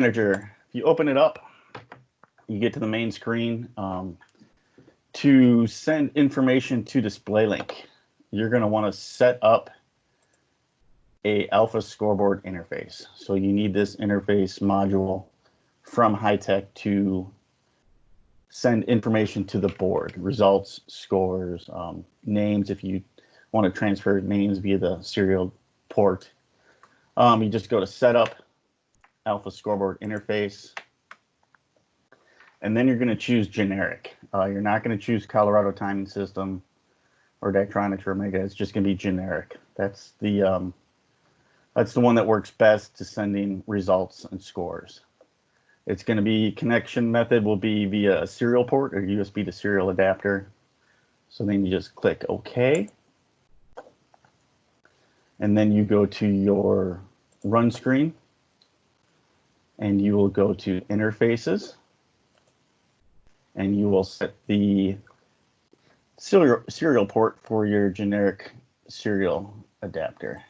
Manager. If you open it up, you get to the main screen. To send information to DisplayLink, you're going to want to set up a Alpha Scoreboard interface. So you need this interface module from Hy-Tek to send information to the board, results, scores, names if you want to transfer names via the serial port. You just go to Setup, Alpha Scoreboard Interface, and then you're going to choose Generic. You're not going to choose Colorado Timing System or Daktronics or Omega. It's just going to be generic. That's the one that works best to sending results and scores. It's going to be connection method will be via a serial port or USB to serial adapter. So then you just click OK. And then you go to your run screen and you will go to interfaces and you will set the serial port for your generic serial adapter.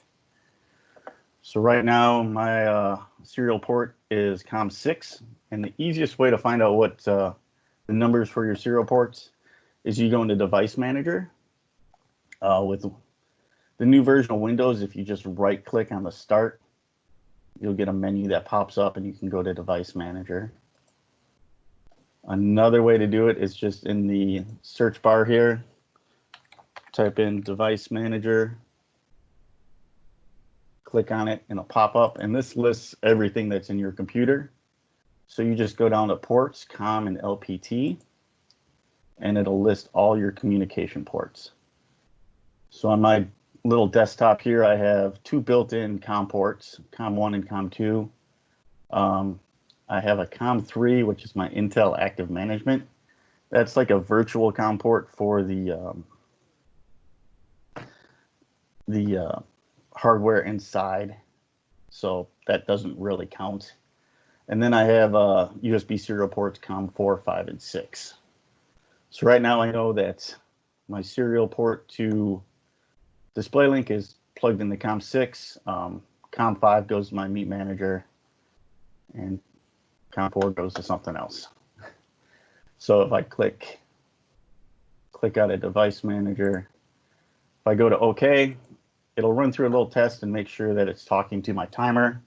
So right now my serial port is COM6, and the easiest way to find out what the numbers for your serial ports is you go into Device Manager. With the new version of Windows, if you just right click on the start, you'll get a menu that pops up and you can go to Device Manager. Another way to do it is just in the search bar here, type in Device Manager, click on it, and it'll pop up, and this lists everything that's in your computer. So you just go down to ports, COM and LPT, and it'll list all your communication ports. So on my little desktop here, I have two built-in COM ports, COM1 and COM2. I have a COM3, which is my Intel Active Management. That's like a virtual COM port for the hardware inside, so that doesn't really count. And then I have USB serial ports COM4, 5, and 6. So right now I know that my serial port to DisplayLink is plugged into COM6. COM5 goes to my Meet Manager, and COM4 goes to something else. So if I click out of Device Manager, if I go to OK, it'll run through a little test and make sure that it's talking to my timer.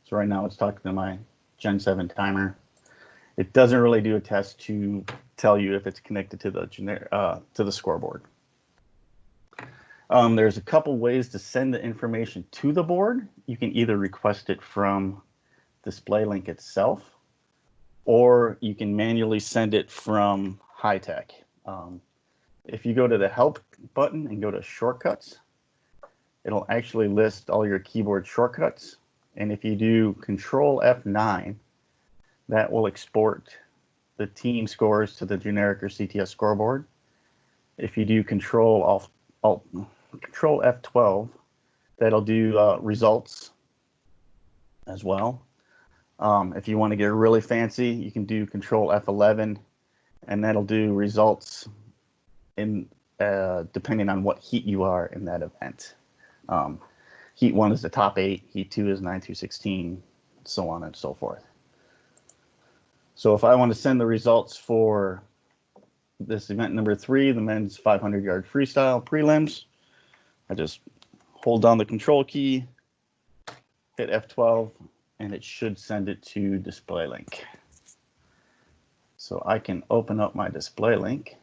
So right now it's talking to my Gen 7 timer. It doesn't really do a test to tell you if it's connected to the scoreboard. There's a couple ways to send the information to the board. You can either request it from DisplayLink itself, or you can manually send it from Hy-Tek. If you go to the Help button and go to Shortcuts, it'll actually list all your keyboard shortcuts. And if you do Control F9, that will export the team scores to the generic or CTS scoreboard. If you do Control F12, that'll do results as well. If you want to get really fancy, you can do Control F11, and that'll do results in depending on what heat you are in that event. Heat 1 is the top 8, Heat 2 is 9 through 16, so on and so forth. So if I want to send the results for this event number 3, the men's 500-yard freestyle prelims, I just hold down the control key, hit F12, and it should send it to DisplayLink. So I can open up my DisplayLink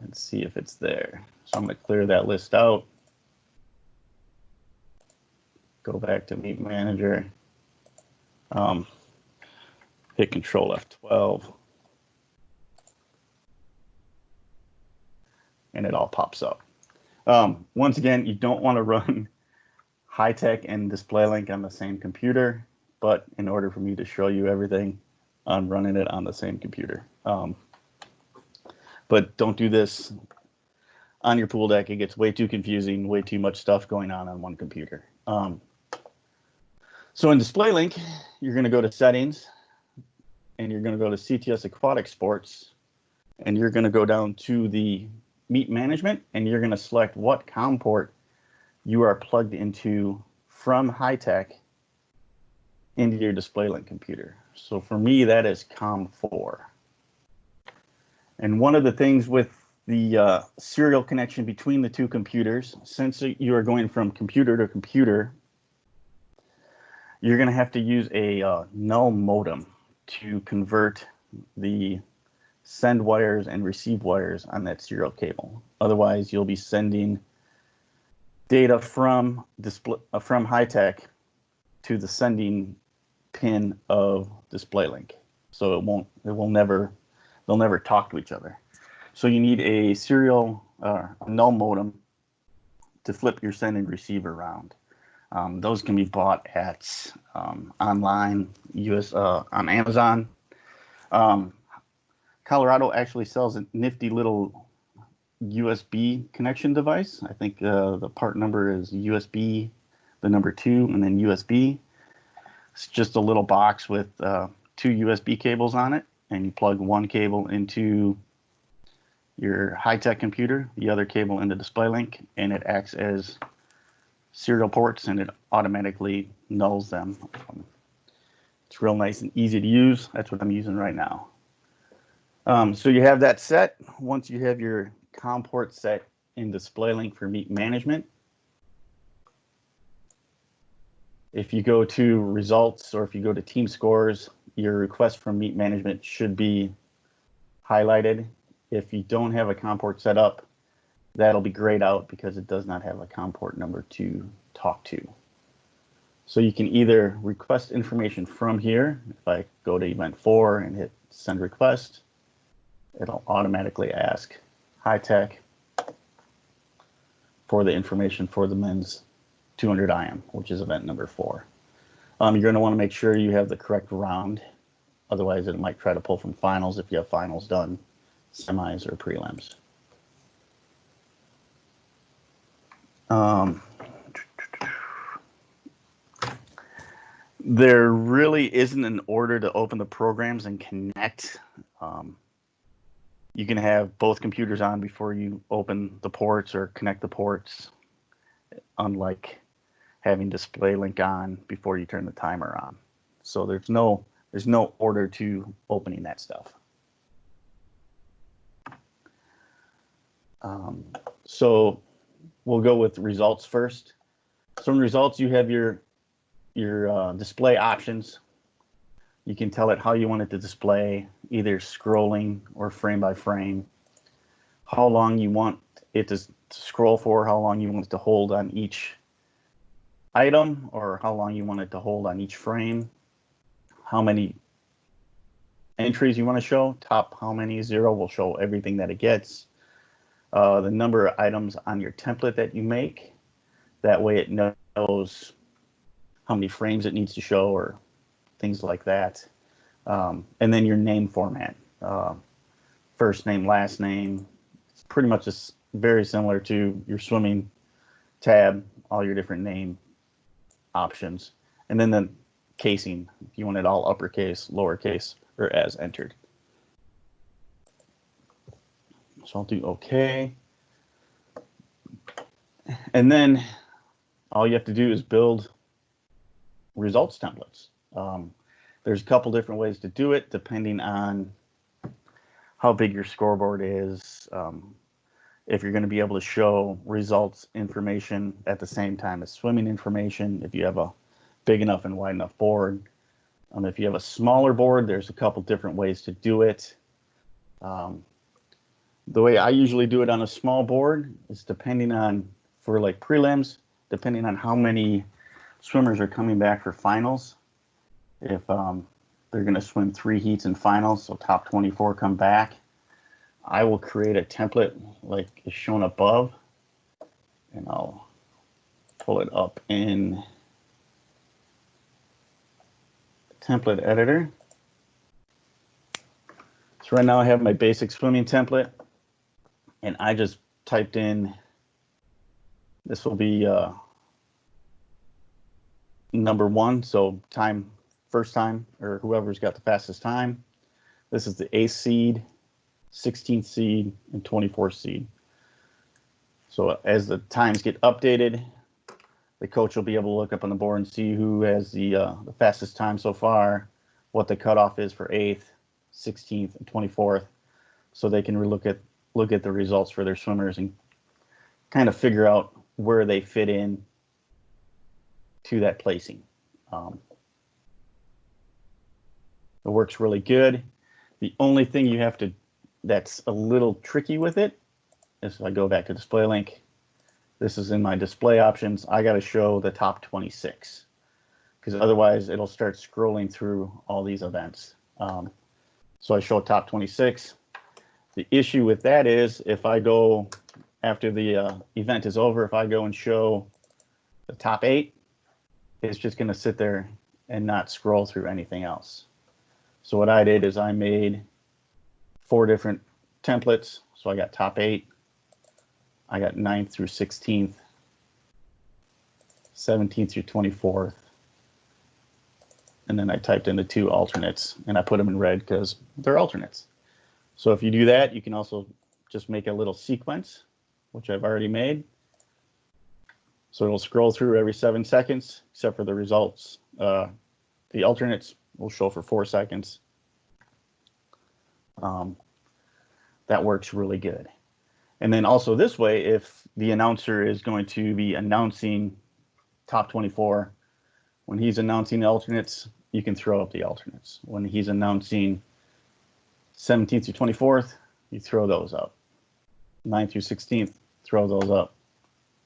and see if it's there. So I'm going to clear that list out. Go back to Meet Manager. Hit Control F12. And it all pops up. Once again, you don't want to run Hy-Tek and DisplayLink on the same computer, but in order for me to show you everything, I'm running it on the same computer. But don't do this on your pool deck. It gets way too confusing, way too much stuff going on one computer. So in DisplayLink, you're going to go to Settings, and you're going to go to CTS Aquatic Sports, and you're going to go down to the Meet Management, and you're going to select what COM port you are plugged into from Hy-Tek into your DisplayLink computer. So for me, that is COM4. And one of the things with the serial connection between the two computers, since you are going from computer to computer, you're going to have to use a null modem to convert the send wires and receive wires on that serial cable. Otherwise, you'll be sending data from Hy-Tek to the sending pin of DisplayLink. So they'll never talk to each other. So you need a serial null modem to flip your send and receive around. Those can be bought at online, on Amazon. Colorado actually sells a nifty little USB connection device. I think the part number is USB, the number 2, and then USB. It's just a little box with 2 USB cables on it, and you plug one cable into your Hy-Tek computer, the other cable into DisplayLink, and it acts as serial ports, and it automatically nulls them. It's real nice and easy to use. That's what I'm using right now. So you have that set. Once you have your COM port set in DisplayLink for meet management, if you go to results or if you go to team scores, your request from meet management should be highlighted. If you don't have a COM port set up, that'll be grayed out because it does not have a COM port number to talk to. So you can either request information from here. If I go to event 4 and hit send request, it'll automatically ask Hy-Tek for the information for the men's 200 IM, which is event number 4. You're going to want to make sure you have the correct round. Otherwise, it might try to pull from finals if you have finals done, semis, or prelims. There really isn't an order to open the programs and connect. You can have both computers on before you open the ports or connect the ports, unlike having DisplayLink on before you turn the timer on. So there's no order to opening that stuff. So we'll go with results first. So in results, you have your display options. You can tell it how you want it to display, either scrolling or frame by frame, how long you want it to scroll for, how long you want it to hold on each item, or how long you want it to hold on each frame, how many entries you want to show, top how many, 0 will show everything that it gets, the number of items on your template that you make. That way it knows how many frames it needs to show or things like that. And then your name format, first name, last name. It's pretty much just very similar to your swimming tab, all your different name options. And then the casing, if you want it all uppercase, lowercase, or as entered. So I'll do OK. And then all you have to do is build results templates. There's a couple different ways to do it depending on how big your scoreboard is. If you're going to be able to show results information at the same time as swimming information, if you have a big enough and wide enough board. If you have a smaller board, there's a couple different ways to do it. The way I usually do it on a small board is depending on, for like prelims, depending on how many swimmers are coming back for finals. If they're going to swim 3 heats in finals, so top 24 come back, I will create a template like is shown above, and I'll pull it up in template editor. So right now I have my basic swimming template, and I just typed in, this will be number 1, so time, first time, or whoever's got the fastest time. This is the 8th seed, 16th seed, and 24th seed. So as the times get updated, the coach will be able to look up on the board and see who has the fastest time so far, what the cutoff is for 8th, 16th, and 24th, so they can look at the results for their swimmers and kind of figure out where they fit in to that placing. It works really good. The only thing you have to, that's a little tricky with it, is if I go back to DisplayLink, this is in my display options, I got to show the top 26, because otherwise it'll start scrolling through all these events. So I show top 26. The issue with that is if I go, after the event is over, if I go and show the top 8, it's just going to sit there and not scroll through anything else. So what I did is I made 4 different templates. So I got top 8, I got 9th through 16th, 17th through 24th, and then I typed in the 2 alternates, and I put them in red because they're alternates. So if you do that, you can also just make a little sequence, which I've already made. So it'll scroll through every 7 seconds, except for the results. The alternates will show for 4 seconds. That works really good. And then also this way, if the announcer is going to be announcing top 24, when he's announcing the alternates, you can throw up the alternates. When he's announcing 17th through 24th, you throw those up. 9th through 16th, throw those up.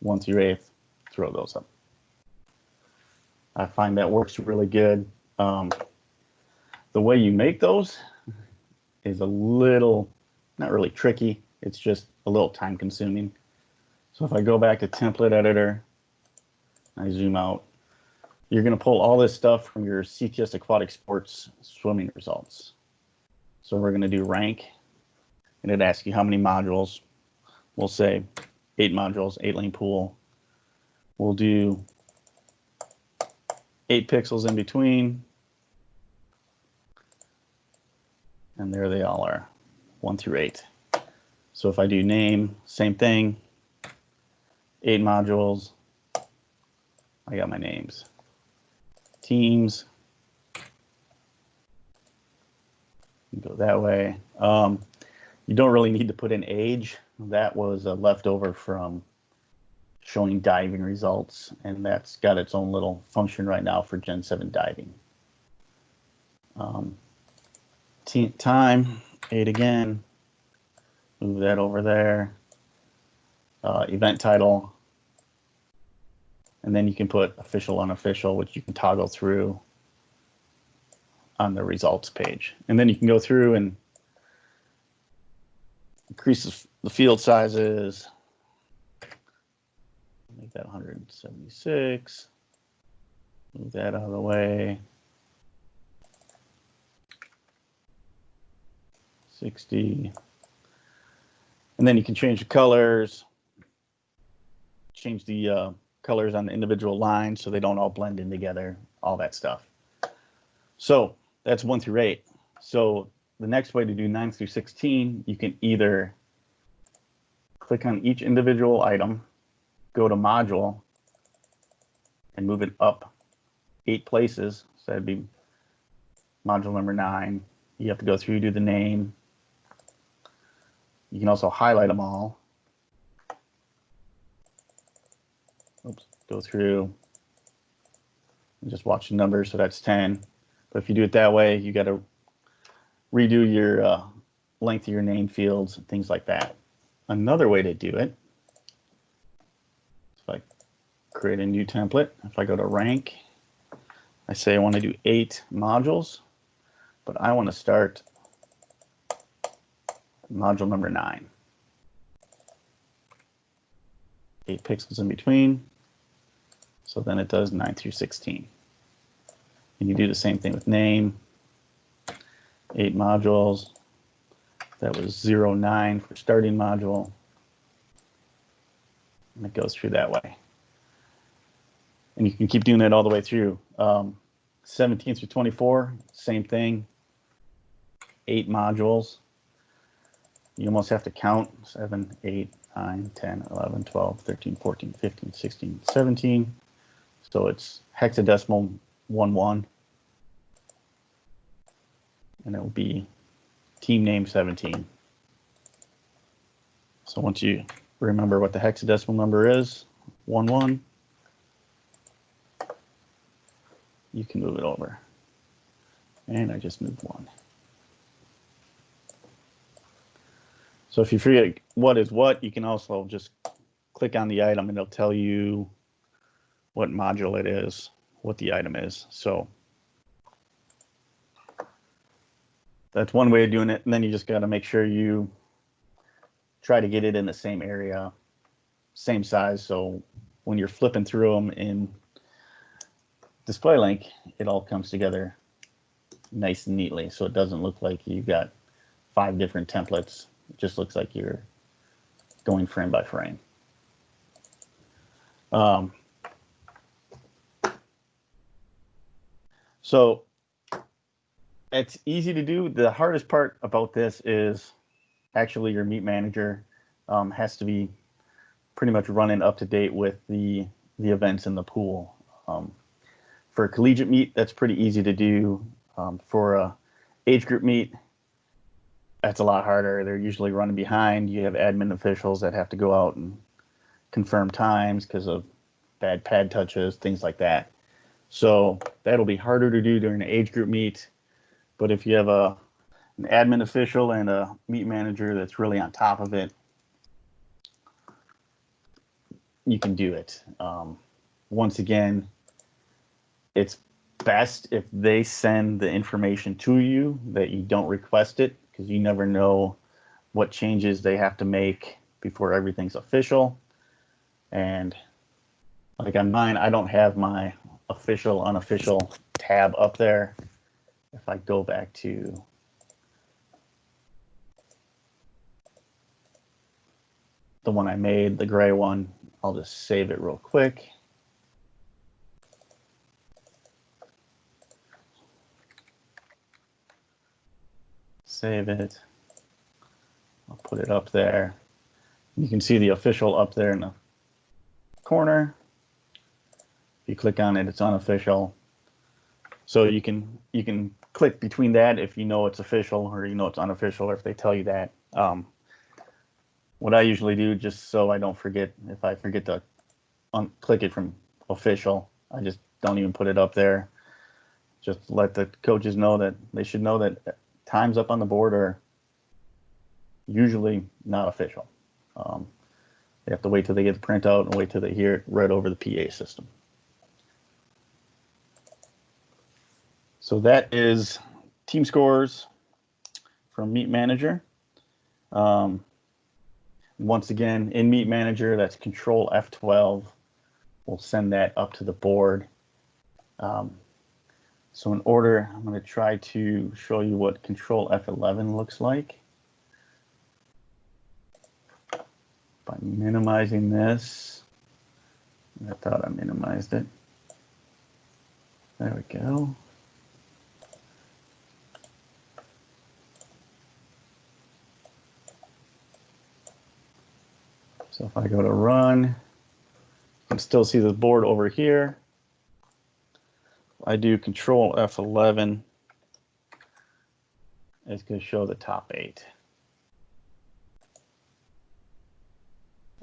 1 through 8th, throw those up. I find that works really good. The way you make those is a little, not really tricky, it's just a little time consuming. So if I go back to template editor, I zoom out, you're going to pull all this stuff from your CTS Aquatic Sports swimming results. So we're going to do rank, and it asks you how many modules. We'll say 8 modules, 8-lane pool. We'll do 8 pixels in between. And there they all are, 1 through 8. So if I do name, same thing, 8 modules, I got my names. Teams, go that way. You don't really need to put in age. That was a leftover from showing diving results, and that's got its own little function right now for Gen 7 diving. Time, 8 again, move that over there. Event title, and then you can put official, unofficial, which you can toggle through on the results page. And then you can go through and increase the field sizes, make that 176, move that out of the way, 60, and then you can change the colors, change the colors on the individual lines so they don't all blend in together, all that stuff. So that's 1 through 8. So the next way to do 9 through 16, you can either click on each individual item, go to module, and move it up 8 places. So that'd be module number 9. You have to go through, do the name. You can also highlight them all. Oops, go through and just watch the numbers. So that's 10. But if you do it that way, you got to redo your length of your name fields and things like that. Another way to do it, if I create a new template, if I go to rank, I say I want to do 8 modules, but I want to start module number 9. 8 pixels in between. So then it does 9 through 16. And you do the same thing with name. 8 modules. That was 09 for starting module. And it goes through that way. And you can keep doing that all the way through. 17 through 24, same thing. 8 modules. You almost have to count 7, 8, 9, 10, 11, 12, 13, 14, 15, 16, 17. So it's hexadecimal 11, and it will be team name 17. So once you remember what the hexadecimal number is, 11, you can move it over. And I just moved 1. So if you forget what is what, you can also just click on the item and it'll tell you what module it is, what the item is. So that's one way of doing it. And then you just got to make sure you try to get it in the same area, same size. So when you're flipping through them in DisplayLink, it all comes together nice and neatly. So it doesn't look like you've got 5 different templates. It just looks like you're going frame by frame. So it's easy to do. The hardest part about this is actually your meet manager has to be pretty much running up to date with the events in the pool. For a collegiate meet, that's pretty easy to do. For a age group meet, that's a lot harder. They're usually running behind. You have admin officials that have to go out and confirm times because of bad pad touches, things like that. So that'll be harder to do during an age group meet. But if you have an admin official and a meet manager that's really on top of it, you can do it. Once again, it's best if they send the information to you that you don't request it, because you never know what changes they have to make before everything's official. And like on mine, I don't have my official, unofficial tab up there. If I go back to the one I made, the gray one, I'll just save it real quick. Save it. I'll put it up there. You can see the official up there in the corner. If you click on it, it's unofficial. So you can click between that if you know it's official or you know it's unofficial, or if they tell you that. What I usually do, just so I don't forget, if I forget to click it from official, I just don't even put it up there. Just let the coaches know that they should know that times up on the board are usually not official. They have to wait till they get the printout and wait till they hear it read over the PA system. So that is team scores from Meet Manager. Once again, in Meet Manager, that's Control F12. We'll send that up to the board. So in order, I'm going to try to show you what Control F11 looks like by minimizing this. I thought I minimized it. There we go. So if I go to run, you can still see the board over here. I do Control F11. It's going to show the top 8.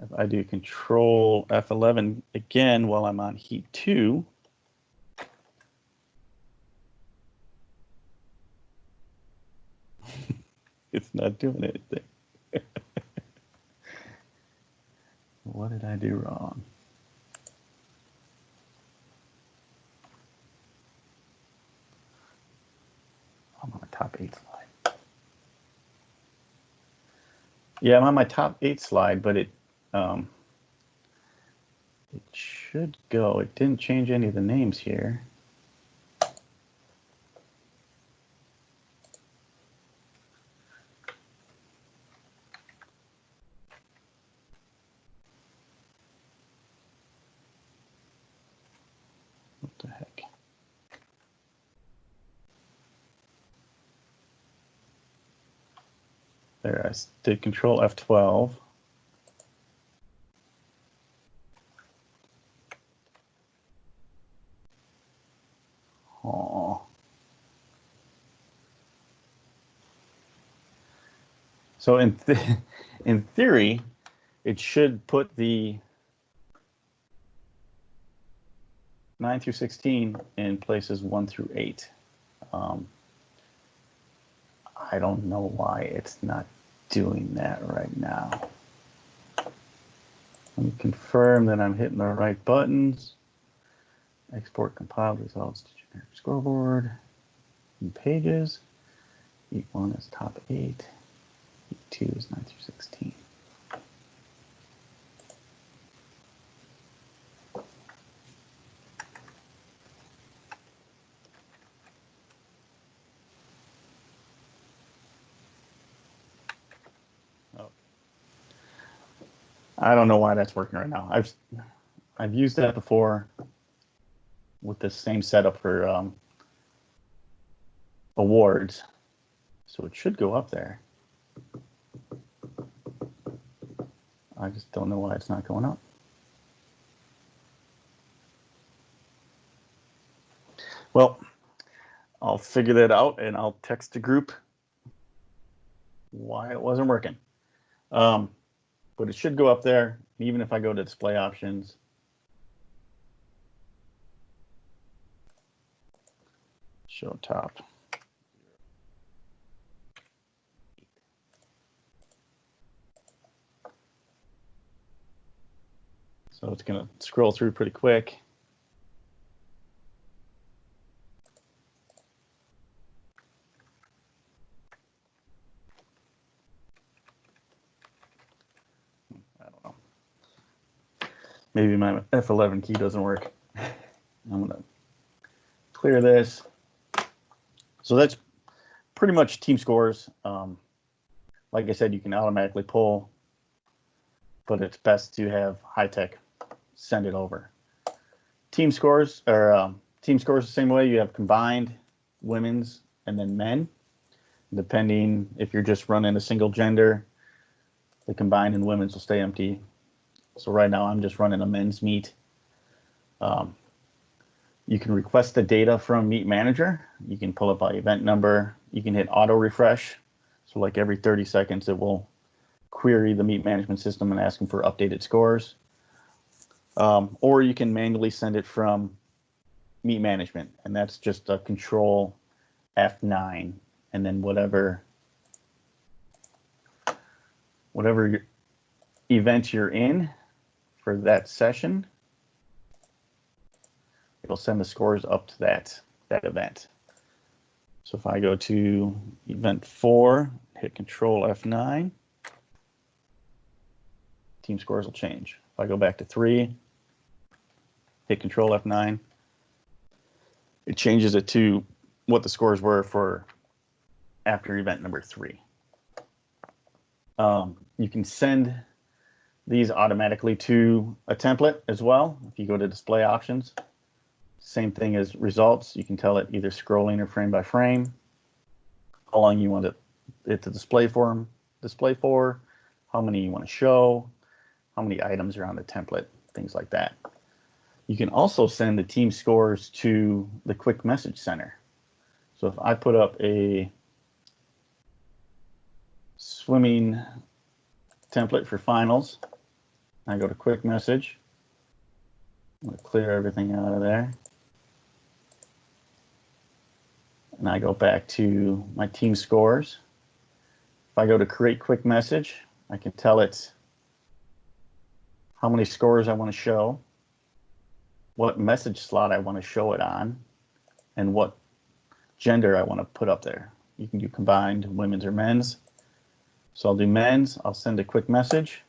If I do Control F11 again while I'm on heat 2, it's not doing anything. What did I do wrong? I'm on the top 8 slide. Yeah, I'm on my top 8 slide, but it should go. It didn't change any of the names here. What the heck? There, I did Control F12. So in theory, it should put the 9 through 16 in places 1 through 8. I don't know why it's not doing that right now. Let me confirm that I'm hitting the right buttons. Export compiled results to generic scoreboard. And pages. Heat 1 is top 8. Heat 2 is 9 through 16. I don't know why that's working right now. I've used that before with the same setup for awards, so it should go up there. I just don't know why it's not going up. Well, I'll figure that out and I'll text the group why it wasn't working. But it should go up there, even if I go to display options. Show top. So it's going to scroll through pretty quick. I don't know. Maybe my F11 key doesn't work. I'm going to clear this. So that's pretty much team scores. Like I said, you can automatically pull, but it's best to have Hy-Tek send it over. Team scores the same way. You have combined, women's, and then men. Depending if you're just running a single gender, the combined and women's will stay empty. So right now I'm just running a men's meet. You can request the data from Meet Manager. You can pull it by event number. You can hit auto refresh. So like every 30 seconds, it will query the Meet Management system and ask them for updated scores. Or you can manually send it from Meet Management, and that's just a control F9, and then whatever event you're in for that session, it'll send the scores up to that event. So if I go to event 4, hit control F9, team scores will change. If I go back to 3, hit control F9, it changes it to what the scores were for after event number 3. You can send these automatically to a template as well. If you go to display options, same thing as results. You can tell it either scrolling or frame by frame, how long you want it to display for, how many you want to show, how many items are on the template, things like that. You can also send the team scores to the quick message center. So if I put up a swimming template for finals, I go to quick message, I'm going to clear everything out of there. And I go back to my team scores. If I go to create quick message, I can tell it how many scores I want to show, what message slot I want to show it on, and what gender I want to put up there. You can do combined, women's or men's. So I'll do men's, I'll send a quick message.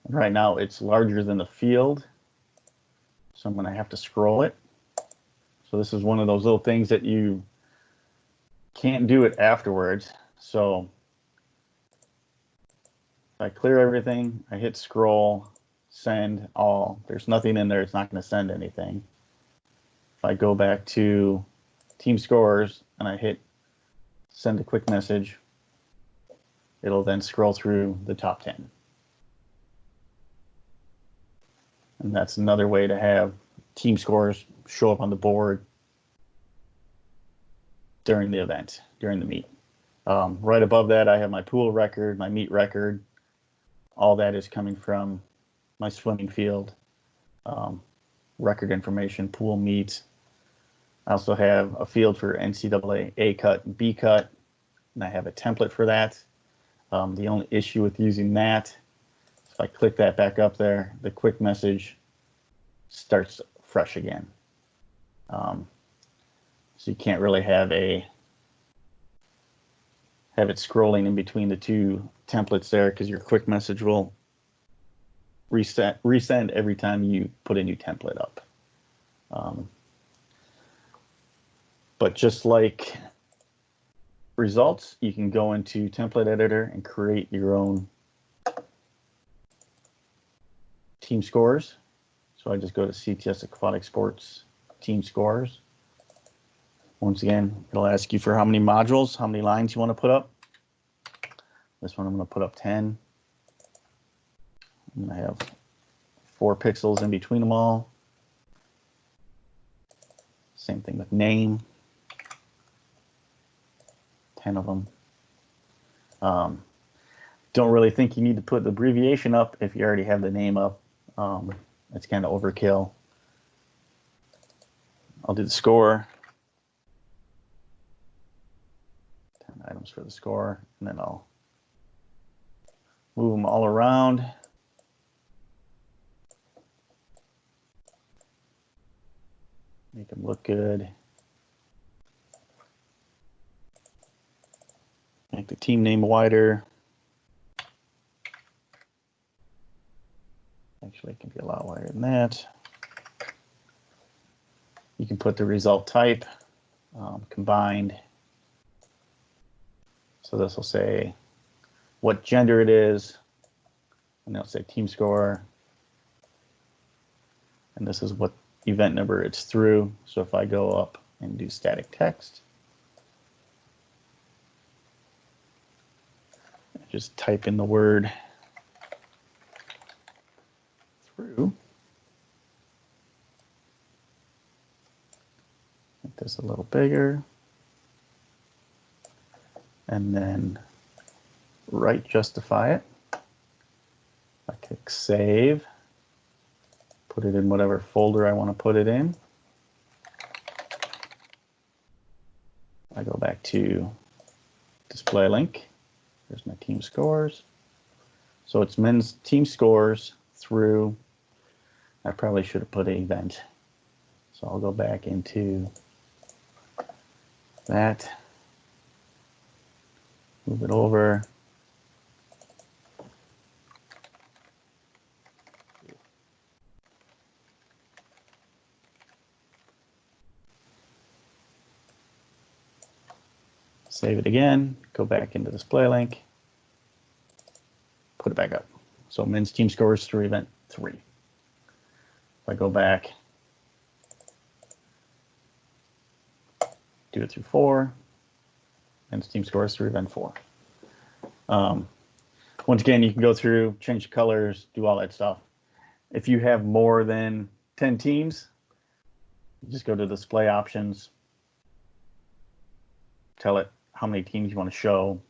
And right now it's larger than the field, so I'm going to have to scroll it. So this is one of those little things that you can't do it afterwards. So if I clear everything, I hit scroll, send all. There's nothing in there. It's not going to send anything. If I go back to team scores and I hit send a quick message, it'll then scroll through the top 10. And that's another way to have team scores show up on the board during the event, during the meet. Right above that, I have my pool record, my meet record. All that is coming from my swimming field, record information, pool meets. I also have a field for NCAA A cut and B cut, and I have a template for that. The only issue with using that, if I click that back up there, the quick message starts fresh again. So you can't really have it scrolling in between the two templates there, because your quick message will resend every time you put a new template up. But just like results, you can go into template editor and create your own team scores. So I just go to CTS Aquatic Sports team scores. Once again, it'll ask you for how many modules, how many lines you want to put up. This one I'm going to put up 10. I'm going to have 4 pixels in between them all. Same thing with name. 10 of them. Don't really think you need to put the abbreviation up if you already have the name up. It's kind of overkill. I'll do the score. 10 items for the score, and then I'll move them all around. Make them look good. Make the team name wider. Actually, it can be a lot wider than that. You can put the result type, combined. So this will say what gender it is, and it'll say team score. And this is what event number it's through. So if I go up and do static text, just type in the word through. Make this a little bigger. And then right justify it. I click save. Put it in whatever folder I want to put it in. I go back to DisplayLink. There's my team scores. So it's men's team scores through, I probably should have put an event. So I'll go back into that, move it over. Save it again, go back into DisplayLink, put it back up. So men's team scores through event 3. If I go back, do it through 4, men's team scores through event 4. Once again, you can go through, change the colors, do all that stuff. If you have more than 10 teams, you just go to display options, tell it how many teams you want to show,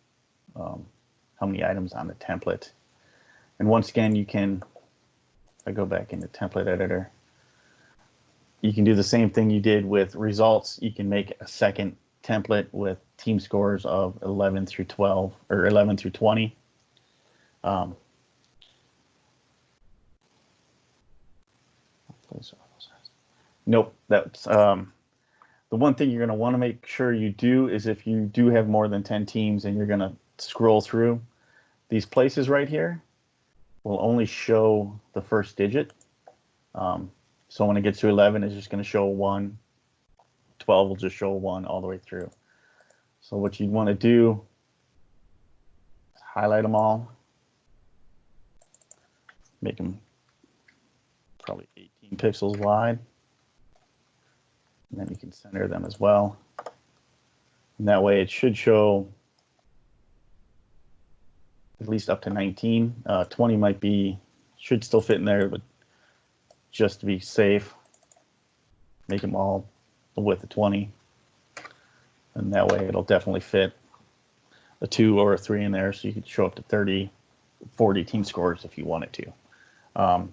how many items on the template. And once again, you can, if I go back into template editor, you can do the same thing you did with results. You can make a second template with team scores of 11 through 12 or 11 through 20. Nope, that's the one thing you're going to want to make sure you do is if you do have more than 10 teams and you're going to scroll through, these places right here will only show the first digit. So when it gets to 11, it's just going to show 1. 12 will just show 1 all the way through. So what you want to do is highlight them all, make them probably 18 pixels wide. And then you can center them as well. And that way it should show at least up to 19. 20 might be, should still fit in there, but just to be safe, make them all the width of 20. And that way it'll definitely fit. a 2 or a 3 in there, so you could show up to 30, 40 team scores if you wanted to.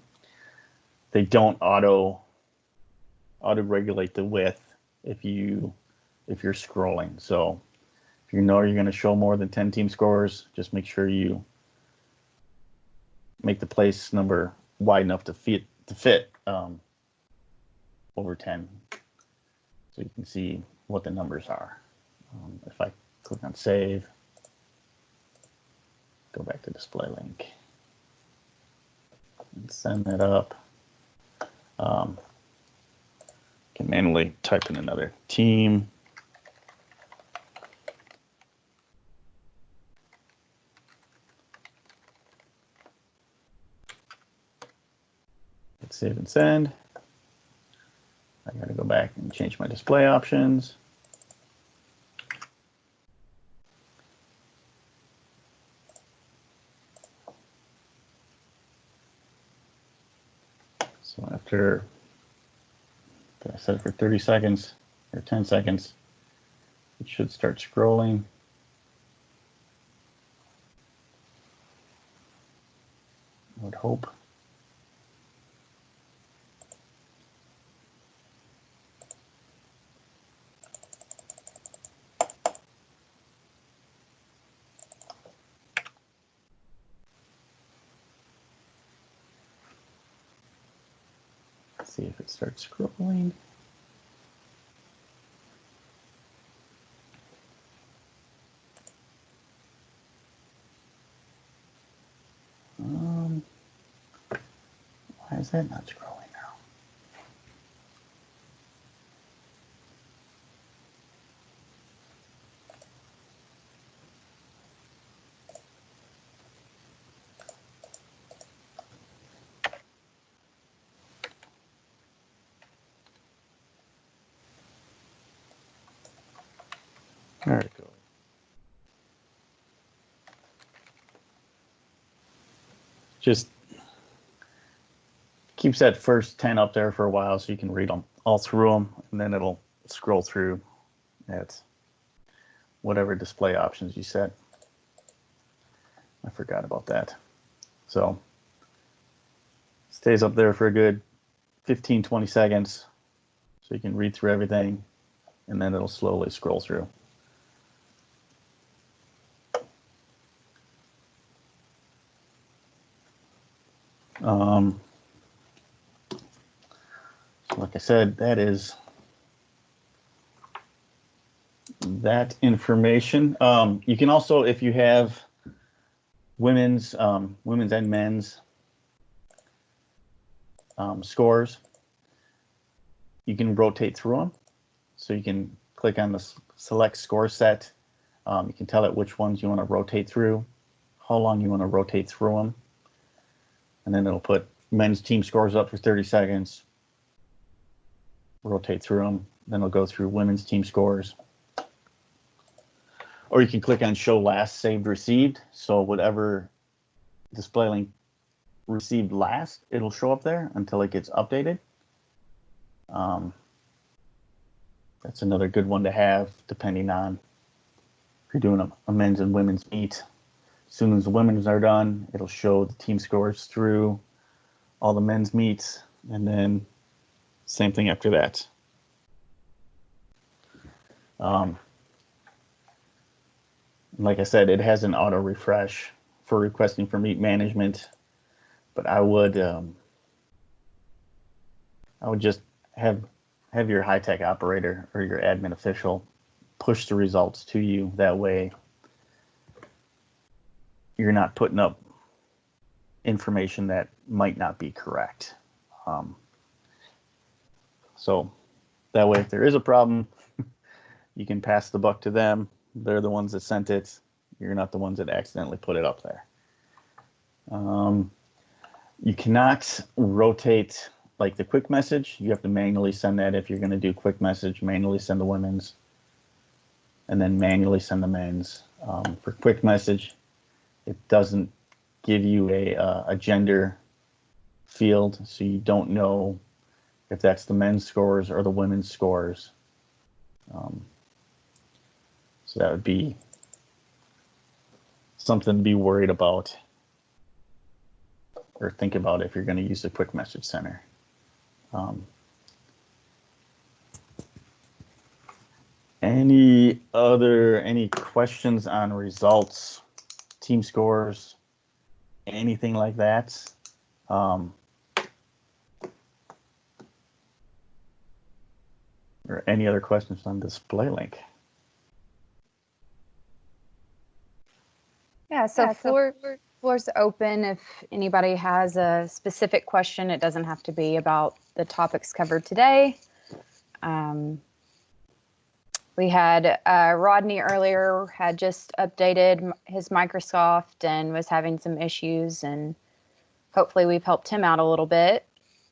They don't auto regulate the width if you're scrolling. So if you know you're going to show more than 10 team scores, just make sure you make the place number wide enough to fit over 10, so you can see what the numbers are. If I click on save, go back to DisplayLink, and send that up. Can manually type in another team. Hit save and send. I got to go back and change my display options. So after I set it for 30 seconds or 10 seconds, it should start scrolling. I would hope. See if it starts scrolling. Why is that not scrolling now? There it goes. Just keeps that first 10 up there for a while so you can read them all through them, and then it'll scroll through at whatever display options you set. I forgot about that. So stays up there for a good 15-20 seconds so you can read through everything, and then it'll slowly scroll through. Like I said, that is that information. You can also, if you have women's and men's scores, you can rotate through them. So you can click on the select score set. You can tell it which ones you want to rotate through, how long you want to rotate through them. And then it'll put men's team scores up for 30 seconds, rotate through them, then it'll go through women's team scores. Or you can click on show last saved received. So whatever DisplayLink received last, it'll show up there until it gets updated. That's another good one to have, depending on if you're doing a men's and women's meet. As soon as the women's are done, it'll show the team scores through all the men's meets, and then same thing after that. Like I said, it has an auto refresh for requesting for meet management, but I would just have your Hy-Tek operator or your admin official push the results to you. That way you're not putting up information that might not be correct. So that way, if there is a problem, you can pass the buck to them. They're the ones that sent it. You're not the ones that accidentally put it up there. You cannot rotate like the quick message. You have to manually send that. If you're going to do quick message, manually send the women's, and then manually send the men's. For quick message, it doesn't give you a gender field, so you don't know if that's the men's scores or the women's scores. So that would be something to be worried about or think about if you're going to use the quick message center. Any questions on results, team scores, anything like that? Or any other questions on DisplayLink? Yeah, so floor's open. If anybody has a specific question, it doesn't have to be about the topics covered today. We had Rodney earlier had just updated his Microsoft and was having some issues, and hopefully we've helped him out a little bit.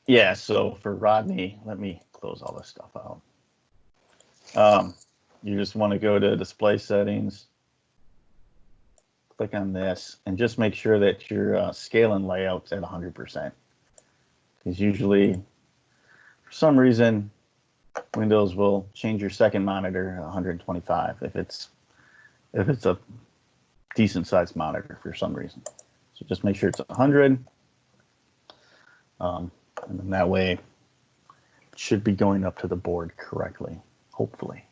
Yeah, so for Rodney, let me close all this stuff out. You just want to go to display settings, click on this, and just make sure that your scale and layout's at 100%. Because usually, for some reason, Windows will change your second monitor to 125 if it's a decent sized monitor for some reason. So just make sure it's 100, and then that way it should be going up to the board correctly, hopefully.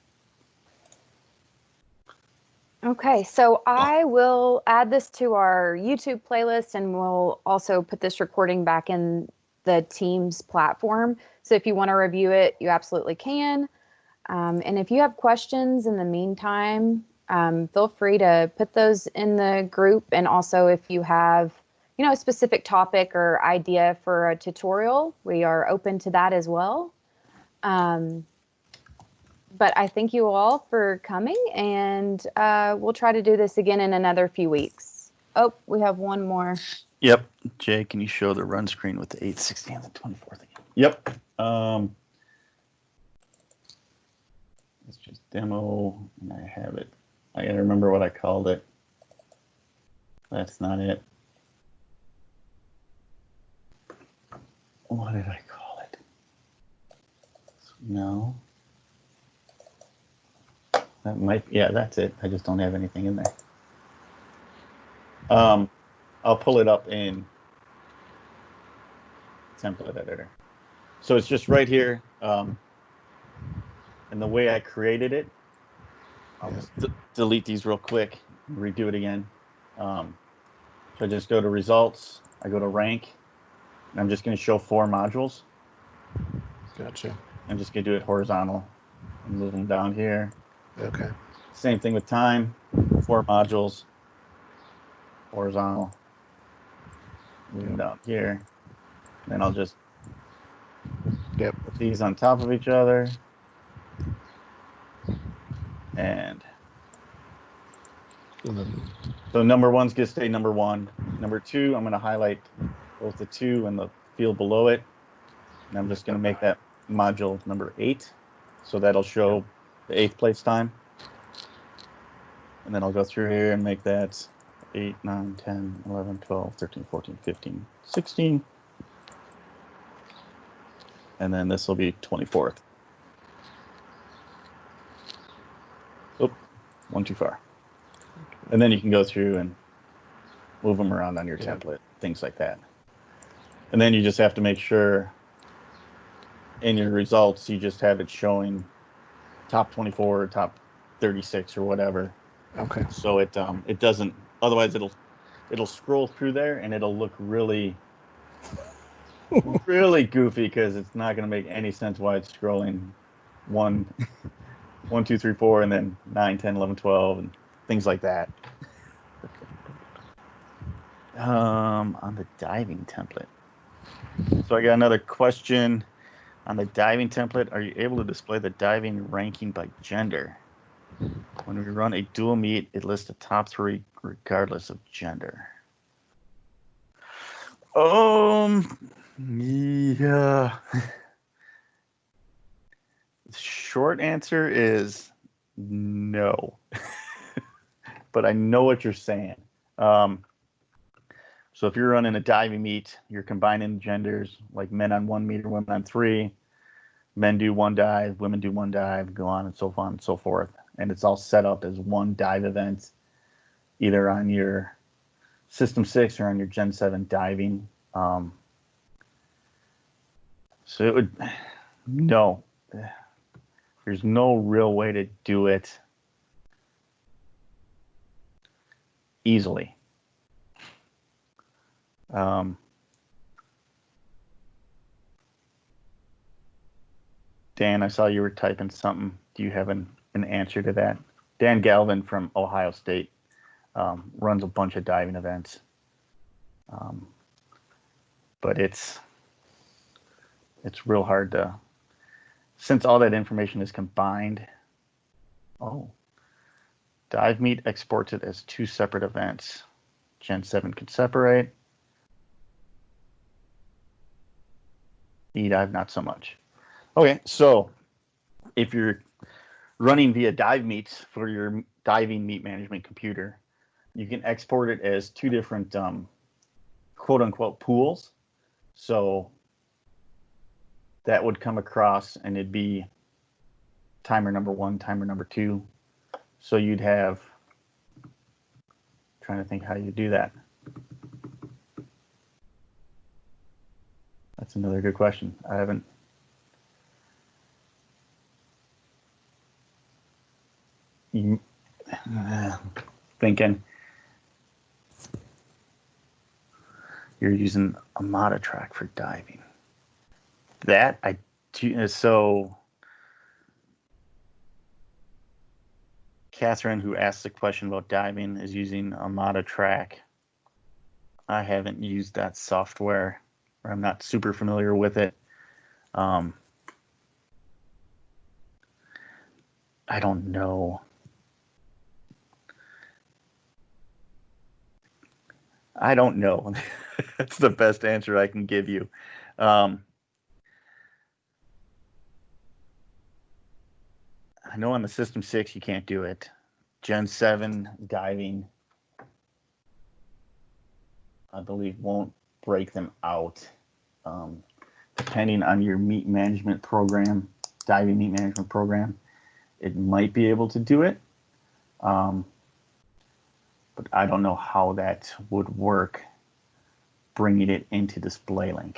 Okay, so I will add this to our YouTube playlist, and we'll also put this recording back in the Teams platform. So if you want to review it, you absolutely can. And if you have questions in the meantime, feel free to put those in the group. And also if you have, a specific topic or idea for a tutorial, we are open to that as well. But I thank you all for coming, and we'll try to do this again in another few weeks. Oh, we have one more. Yep. Jay, can you show the run screen with the 860 and the 24th again? Yep. Let's just demo, and I have it. I gotta remember what I called it. That's not it. What did I call it? No. That might, yeah, that's it. I just don't have anything in there. I'll pull it up in template editor. So it's just right here. And the way I created it, I'll just delete these real quick, and redo it again. So I just go to results, I go to rank, and I'm just going to show 4 modules. Gotcha. I'm just going to do it horizontal and move them down here. Okay. Same thing with time, 4 modules, horizontal, move them down here. Then I'll just put these on top of each other. And so number 1's going to stay number 1. Number 2, I'm going to highlight both the 2 and the field below it. And I'm just going to make that module number 8. So that'll show the 8th place time. And then I'll go through here and make that 8, 9, 10, 11, 12, 13, 14, 15, 16. And then this will be 24th. Oh, one too far. And then you can go through and move them around on your template, things like that. And then you just have to make sure in your results, you just have it showing top 24 or top 36 or whatever. Okay. So it doesn't, otherwise it'll scroll through there and it'll look really really goofy, because it's not going to make any sense why it's scrolling 1, 2, 3, 4, and then 9, 10, 11, 12, and things like that. On the diving template. So I got another question on the diving template. Are you able to display the diving ranking by gender? When we run a dual meet, it lists the top 3 regardless of gender. Yeah. The short answer is no. But I know what you're saying. So if you're running a diving meet, you're combining genders, like men on 1 meter, women on 3. Men do 1 dive, women do 1 dive, go on and so forth. And it's all set up as one dive event. either on your System 6 or on your Gen 7 diving. So it would, no, there's no real way to do it easily. Dan, I saw you were typing something. Do you have an answer to that? Dan Galvin from Ohio State runs a bunch of diving events. But it's real hard to, since all that information is combined. Oh, Dive Meet exports it as 2 separate events. Gen 7 can separate. eDive, not so much. Okay, so if you're running via Dive Meets for your diving meet management computer, you can export it as 2 different quote unquote pools. So that would come across and it'd be timer number 1, timer number 2. So you'd have, trying to think how you do that. That's another good question. I haven't. Thinking you're using a Amada track for diving. That I do. So Catherine, who asked the question about diving, is using a Amada track. I haven't used that software, or I'm not super familiar with it. I don't know. I don't know. That's the best answer I can give you. I know on the System 6 you can't do it. Gen 7 diving, I believe, won't break them out. Depending on your meet management program, diving meet management program, it might be able to do it. But I don't know how that would work bringing it into DisplayLink,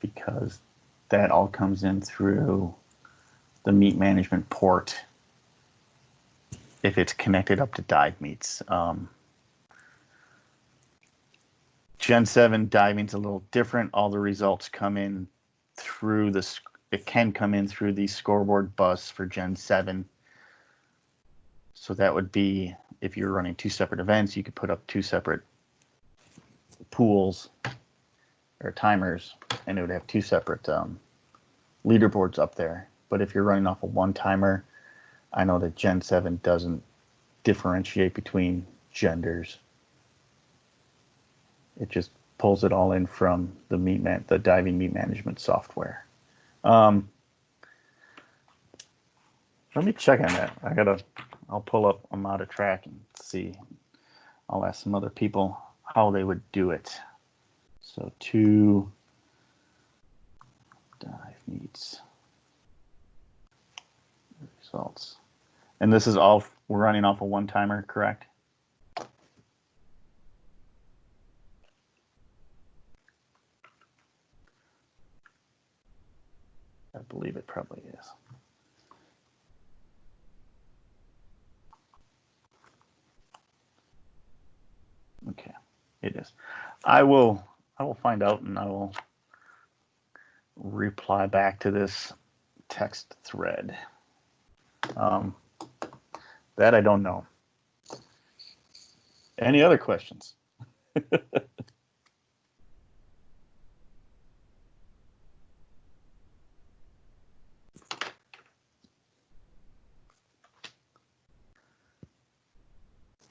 because that all comes in through the meet management port if it's connected up to Dive Meets. Gen 7 diving's a little different. All the results come in through it can come in through the Scoreboard bus for Gen 7. So that would be, if you're running 2 separate events, you could put up 2 separate pools or timers, and it would have 2 separate leaderboards up there. But if you're running off of 1 timer, I know that Gen 7 doesn't differentiate between genders. It just pulls it all in from the diving meet management software. Let me check on that. I'll pull up Amada track and see. I'll ask some other people how they would do it. So 2 dive meets results. And this is all, we're running off a 1 timer, correct? I believe it probably is. Okay, it is. I will find out, and I will reply back to this text thread. That I don't know. Any other questions?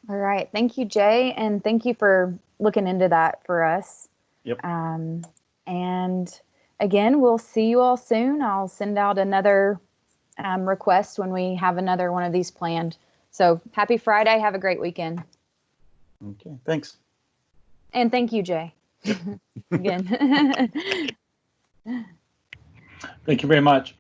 All right. Thank you, Jay. And thank you for looking into that for us. Yep. And again, we'll see you all soon. I'll send out another request when we have another one of these planned. So happy Friday. Have a great weekend. Okay. Thanks. And thank you, Jay. Again. Thank you very much.